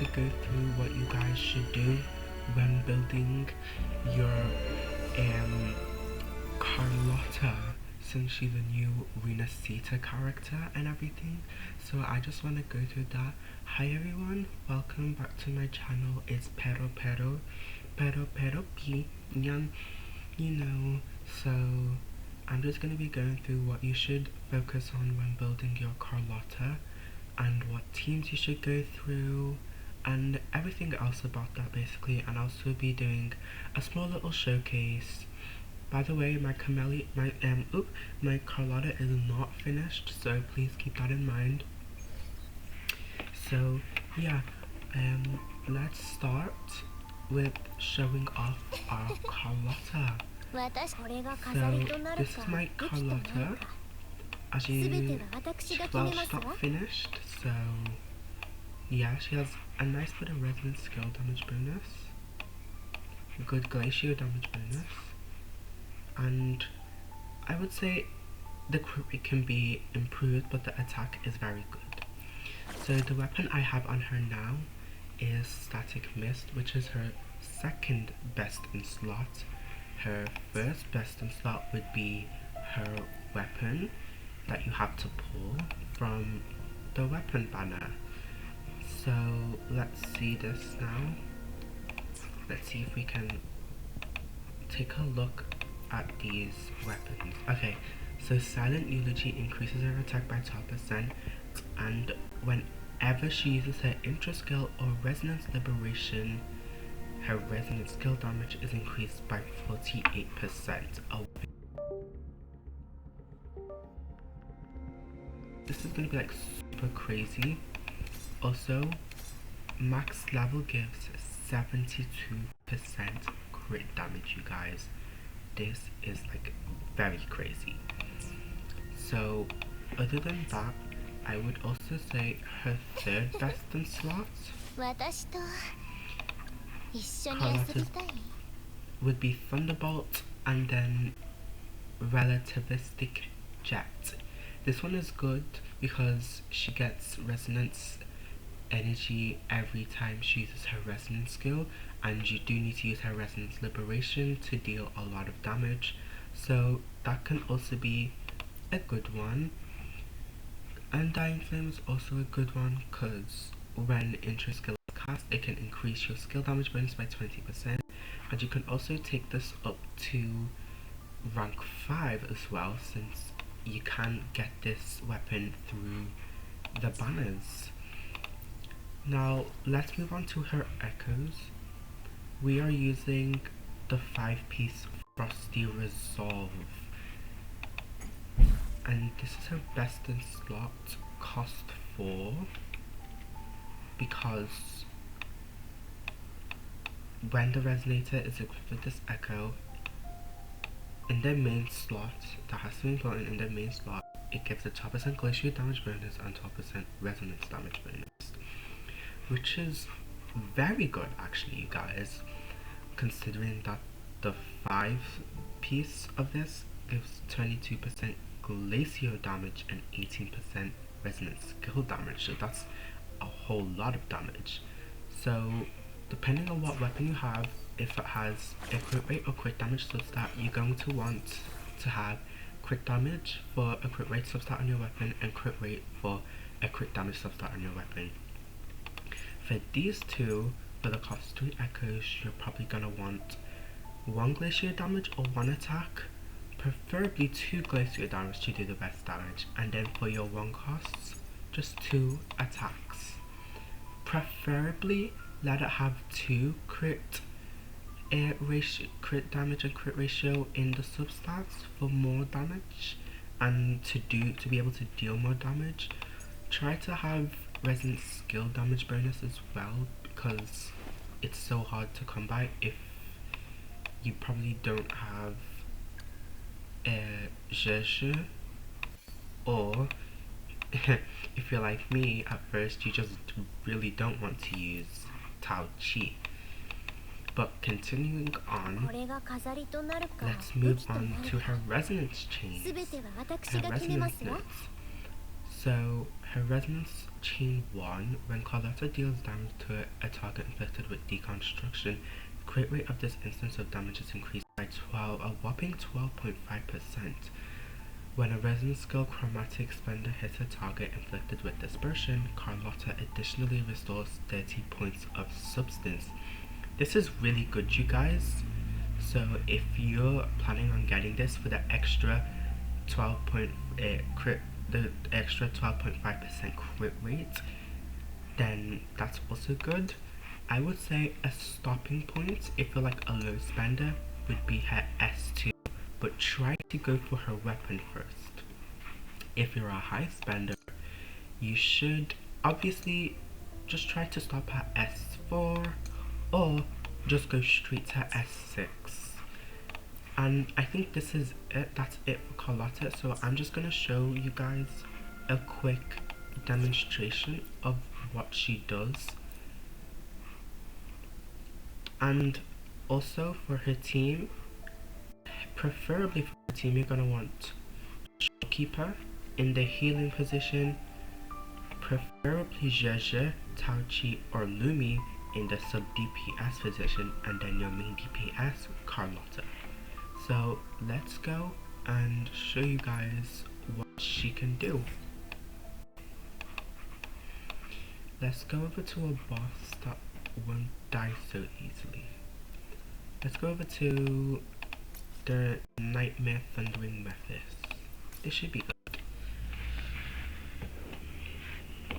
to go through what you guys should do when building your Carlotta, since she's a new rinascita character and everything. So I just want to go through that. Hi everyone, welcome back to my channel. It's pero pi yan, you know. So I'm just going to be going through what you should focus on when building your Carlotta, and what teams you should go through, and everything else about that basically. And I'll also be doing a small little showcase. By the way, my Carlotta is not finished, so please keep that in mind. So yeah, let's start with showing off our Carlotta. So this is my Carlotta. As you, well, she's not finished, so yeah, she has a nice bit of resonant skill damage bonus, a good glacier damage bonus, and I would say the crit rate can be improved, but the attack is very good. So the weapon I have on her now is Static Mist, which is her second best in slot. Her first best in slot would be her weapon that you have to pull from the weapon banner. So let's see this now. Let's see if we can take a look at these weapons. Okay, so Silent Eulogy increases her attack by 12%, and whenever she uses her intro skill or resonance liberation, her resonance skill damage is increased by 48%. This is gonna be like super crazy. Also, max level gives 72% crit damage, you guys. This is like very crazy. So other than that, I would also say her third best in slots, Carlotta's, would be Thunderbolt and then Relativistic Jet. This one is good because she gets resonance energy every time she uses her resonance skill, and you do need to use her resonance liberation to deal a lot of damage, so that can also be a good one. Undying Flame is also a good one because when intro skill is cast, it can increase your skill damage bonus by 20%, and you can also take this up to rank 5 as well, since you can get this weapon through the banners. Now let's move on to her echoes. We are using the 5-piece Frosty Resolve, and this is her best in slot, cost 4, because when the resonator is equipped with this echo in their main slot, that has to be important in their main slot, it gives a 12% glacier damage bonus and 12% resonance damage bonus, which is very good actually, you guys, considering that the 5-piece of this gives 22% glacier damage and 18% resonance skill damage, so that's a whole lot of damage. So depending on what weapon you have, if it has a crit rate or crit damage substat, you're going to want to have crit damage for a crit rate substat on your weapon and crit rate for a crit damage substat on your weapon. For these two, for the cost 3 echoes, you're probably gonna want 1 glacier damage or 1 attack, preferably 2 glacier damage to do the best damage, and then for your 1 costs, just 2 attacks. Preferably let it have 2 crit damage and crit ratio in the substats for more damage, and to be able to deal more damage. Try to have resonance skill damage bonus as well, because it's so hard to come by if you probably don't have a Jeju, or if you're like me, at first you just really don't want to use Tao Chi. But continuing on, let's move on to her resonance chains. Her resonance notes. So her resonance chain 1, when Carlotta deals damage to a target inflicted with deconstruction, the crit rate of this instance of damage is increased by a whopping 12.5%. When a resonance skill chromatic spender hits a target inflicted with dispersion, Carlotta additionally restores 30 points of substance. This is really good, you guys. So if you're planning on getting this for the extra 12.5% crit rate, then that's also good. I would say a stopping point if you're like a low spender would be her S2, but try to go for her weapon first. If you're a high spender, you should obviously just try to stop at S4 or just go straight to S6. And I think this is it. That's it for Carlotta. So I'm just gonna show you guys a quick demonstration of what she does. And also for her team, preferably for her team, you're gonna want Shopkeeper in the healing position, preferably Jeje, Taochi, or Lumi in the sub DPS position, and then your main DPS, Carlotta. So let's go and show you guys what she can do. Let's go over to a boss that won't die so easily. Let's go over to the Nightmare Thundering Mephis. This should be good.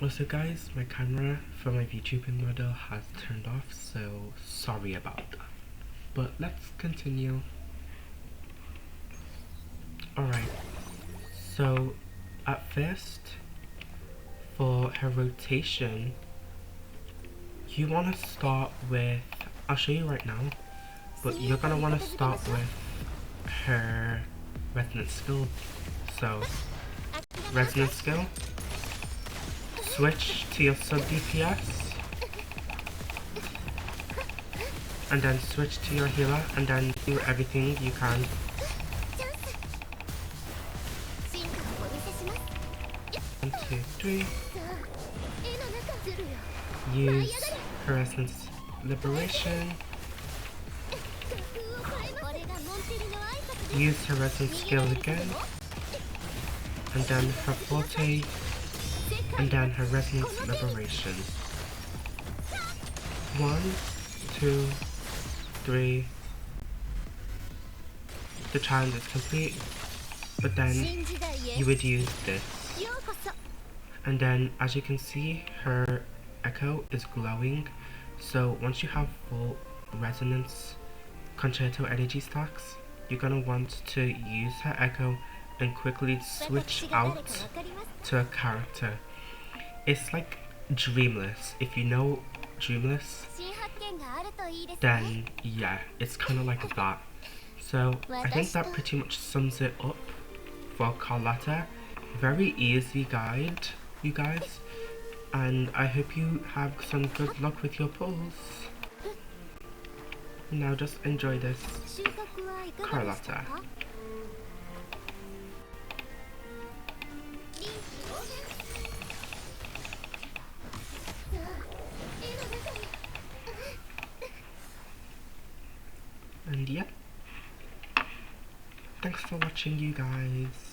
Also guys, my camera for my VTubing model has turned off, so sorry about that. But let's continue. Alright, so at first, for her rotation, you want to start with, I'll show you right now, but you're going to want to start with her resonance skill. So, resonance skill, switch to your sub DPS, and then switch to your healer, and then do everything you can. 1, 2, 3. Use her essence liberation. Use her essence skill again. And then her forte. And then her resonance liberation. 1, 2, 3. The challenge is complete. But then you would use this. And then as you can see, her echo is glowing. So once you have full resonance concerto energy stacks, you're gonna want to use her echo and quickly switch out to a character. It's like Dreamless. If you know Dreamless, then yeah, it's kind of like that. So I think that pretty much sums it up for Carlotta. Very easy guide, you guys, and I hope you have some good luck with your pulls. Now just enjoy this Carlotta. And yeah, thanks for watching, you guys.